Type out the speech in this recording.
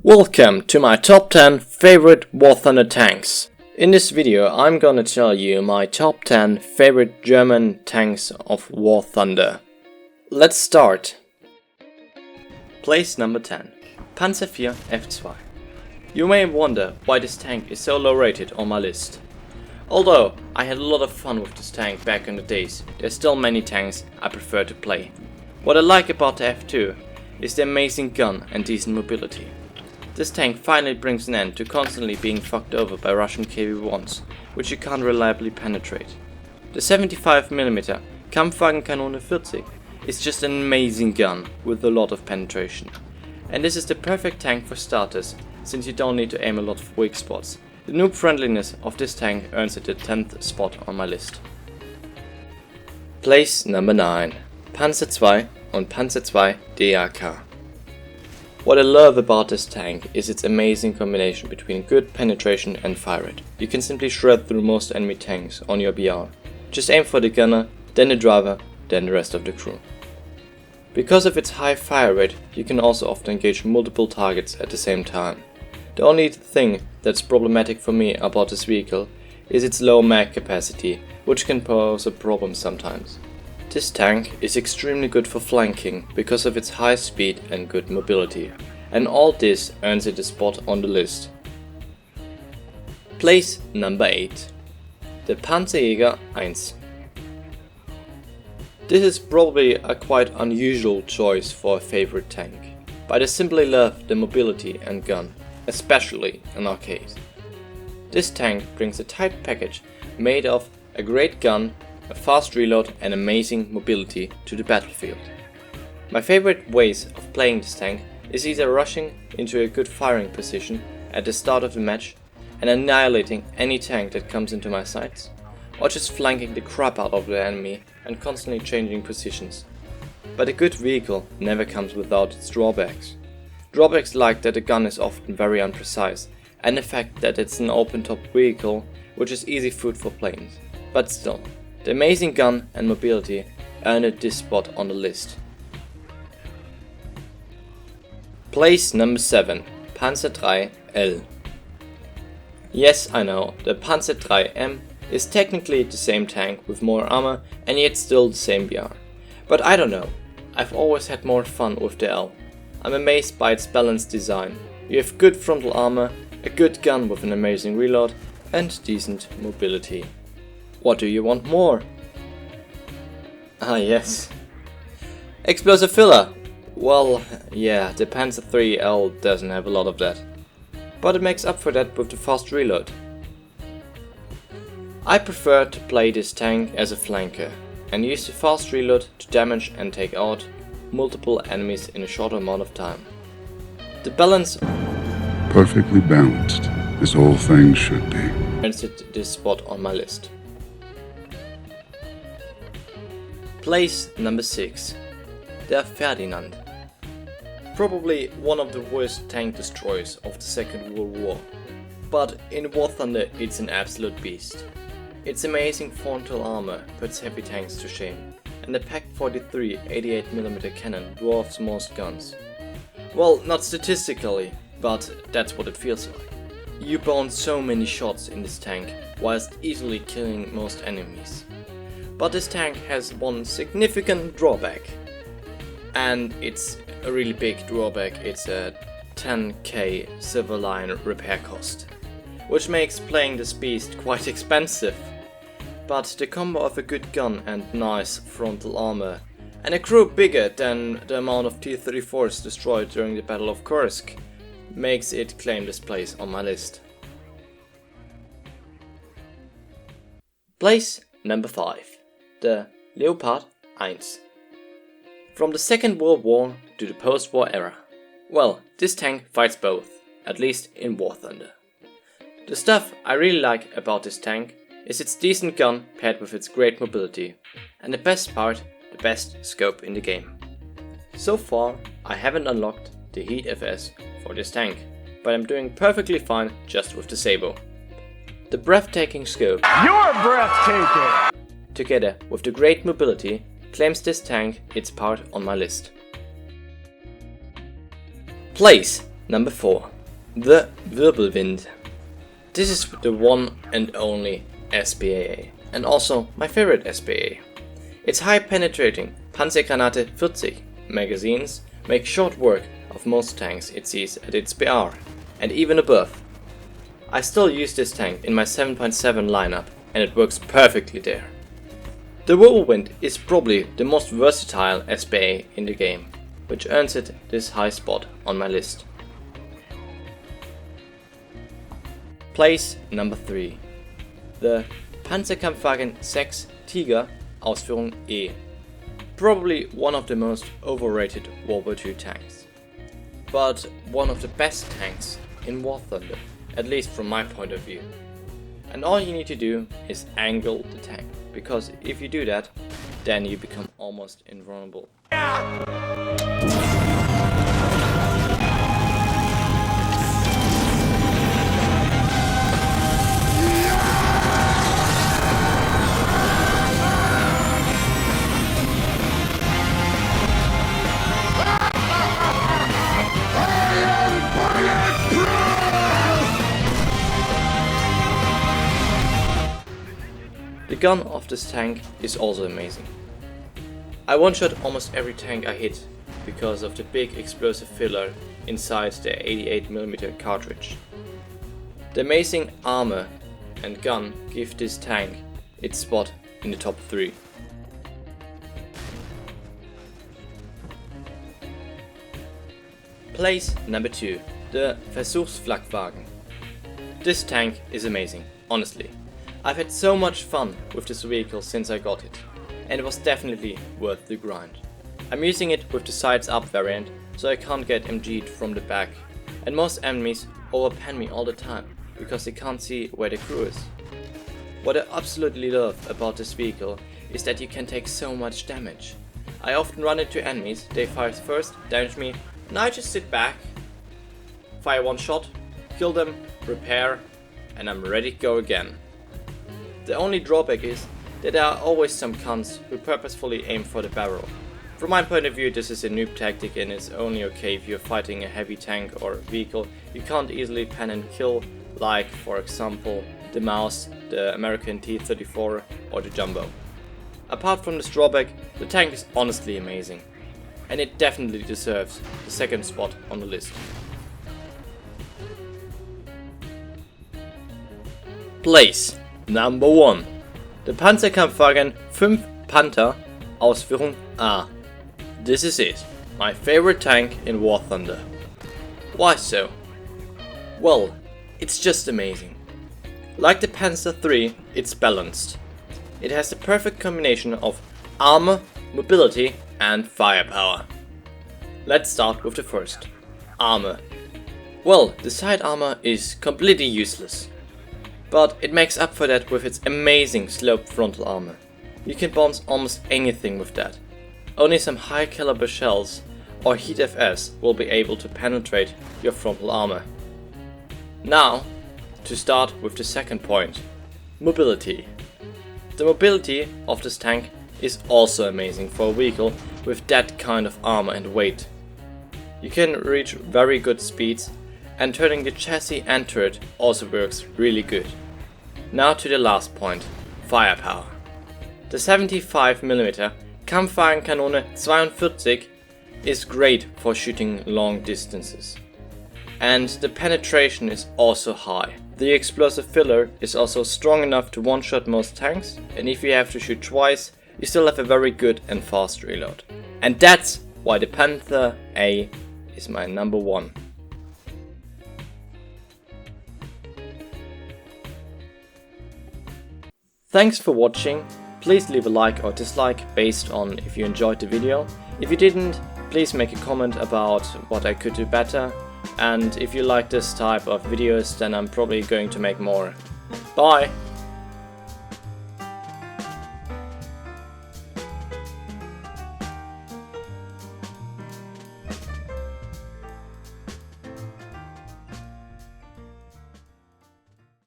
Welcome to my top 10 favorite War Thunder tanks. In this video I'm gonna tell you my top 10 favorite German tanks of War Thunder. Let's start. Place number 10. Panzer IV F2. You may wonder why this tank is so low rated on my list. Although I had a lot of fun with this tank back in the days, there's still many tanks I prefer to play. What I like about the F2 is the amazing gun and decent mobility. This tank finally brings an end to constantly being fucked over by Russian KV-1s, which you can't reliably penetrate. The 75mm Kampfwagenkanone 40 is just an amazing gun with a lot of penetration. And this is the perfect tank for starters, since you don't need to aim a lot for weak spots. The noob friendliness of this tank earns it the 10th spot on my list. Place number 9. Panzer II und Panzer II DAK. What I love about this tank is its amazing combination between good penetration and fire rate. You can simply shred through most enemy tanks on your BR. Just aim for the gunner, then the driver, then the rest of the crew. Because of its high fire rate, you can also often engage multiple targets at the same time. The only thing that's problematic for me about this vehicle is its low mag capacity, which can pose a problem sometimes. This tank is extremely good for flanking because of its high speed and good mobility, and all this earns it a spot on the list. Place number 8. The Panzerjäger 1. This is probably a quite unusual choice for a favorite tank, but I simply love the mobility and gun, especially in arcade. This tank brings a tight package made of a great gun, a fast reload and amazing mobility to the battlefield. My favorite ways of playing this tank is either rushing into a good firing position at the start of the match and annihilating any tank that comes into my sights, or just flanking the crap out of the enemy and constantly changing positions. But a good vehicle never comes without its drawbacks. Drawbacks like that the gun is often very imprecise and the fact that it's an open top vehicle which is easy food for planes. But still, the amazing gun and mobility earned this spot on the list. Place number 7. Panzer III L. Yes, I know, the Panzer III M is technically the same tank with more armor and yet still the same BR. But I don't know, I've always had more fun with the L. I'm amazed by its balanced design. You have good frontal armor, a good gun with an amazing reload and decent mobility. What do you want more? Ah yes. Explosive filler. Well, yeah, the Panzer III L doesn't have a lot of that. But it makes up for that with the fast reload. I prefer to play this tank as a flanker and use the fast reload to damage and take out multiple enemies in a short amount of time. The balance perfectly balanced, as all things should be, earns it this spot on my list. Place number 6. Der Ferdinand. Probably one of the worst tank destroyers of the Second World War, but in War Thunder it's an absolute beast. Its amazing frontal armor puts heavy tanks to shame, and the Pak-43 88mm cannon dwarfs most guns. Well, not statistically, but that's what it feels like. You bounce so many shots in this tank, whilst easily killing most enemies. But this tank has one significant drawback. And it's a really big drawback, it's a 10k Silver Line repair cost. Which makes playing this beast quite expensive. But the combo of a good gun and nice frontal armor, and a crew bigger than the amount of T-34s destroyed during the Battle of Kursk, makes it claim this place on my list. Place number 5. The Leopard 1. From the Second World War to the post-war era. Well, this tank fights both, at least in War Thunder. The stuff I really like about this tank is its decent gun paired with its great mobility, and the best part, the best scope in the game. So far, I haven't unlocked the Heat FS for this tank, but I'm doing perfectly fine just with the Sabo. The breathtaking scope, You're breathtaking! Together with the great mobility, claims this tank its part on my list. Place Number 4. The Wirbelwind. This is the one and only SPAA, and also my favorite SPAA. Its high penetrating Panzergranate 40 magazines make short work of most tanks it sees at its BR, and even above. I still use this tank in my 7.7 lineup, and it works perfectly there. The Whirlwind is probably the most versatile SPA in the game, which earns it this high spot on my list. Place number 3. The Panzerkampfwagen 6 Tiger Ausführung E. Probably one of the most overrated World War II tanks, but one of the best tanks in War Thunder, at least from my point of view. And all you need to do is angle the tank, because if you do that, then you become almost invulnerable. The gun of this tank is also amazing. I one-shot almost every tank I hit because of the big explosive filler inside the 88mm cartridge. The amazing armor and gun give this tank its spot in the top 3. Place number 2. The Versuchsflakwagen. This tank is amazing, honestly. I've had so much fun with this vehicle since I got it, and it was definitely worth the grind. I'm using it with the sights up variant, so I can't get MG'd from the back, and most enemies overpan me all the time, because they can't see where the crew is. What I absolutely love about this vehicle is that you can take so much damage. I often run into enemies, they fire first, damage me, and I just sit back, fire one shot, kill them, repair, and I'm ready to go again. The only drawback is that there are always some cunts who purposefully aim for the barrel. From my point of view, this is a noob tactic and it's only okay if you're fighting a heavy tank or vehicle you can't easily pan and kill, like for example the Mouse, the American T-34 or the Jumbo. Apart from this drawback, the tank is honestly amazing, and it definitely deserves the second spot on the list. Place number 1. The Panzerkampfwagen 5 Panther Ausführung A. This is it, my favorite tank in War Thunder. Why so? Well, it's just amazing. Like the Panzer III, it's balanced. It has the perfect combination of armor, mobility and firepower. Let's start with the first. Armor. Well, the side armor is completely useless, but it makes up for that with its amazing sloped frontal armor. You can bounce almost anything with that. Only some high caliber shells or Heat FS will be able to penetrate your frontal armor. Now, to start with the second point, mobility. The mobility of this tank is also amazing for a vehicle with that kind of armor and weight. You can reach very good speeds, and turning the chassis and turret also works really good. Now to the last point, firepower. The 75mm Kampfwagenkanone 42 is great for shooting long distances. And the penetration is also high. The explosive filler is also strong enough to one-shot most tanks, and if you have to shoot twice, you still have a very good and fast reload. And that's why the Panther A is my number 1. Thanks for watching. Please leave a like or dislike based on if you enjoyed the video. If you didn't, please make a comment about what I could do better. And if you like this type of videos, then I'm probably going to make more. Bye!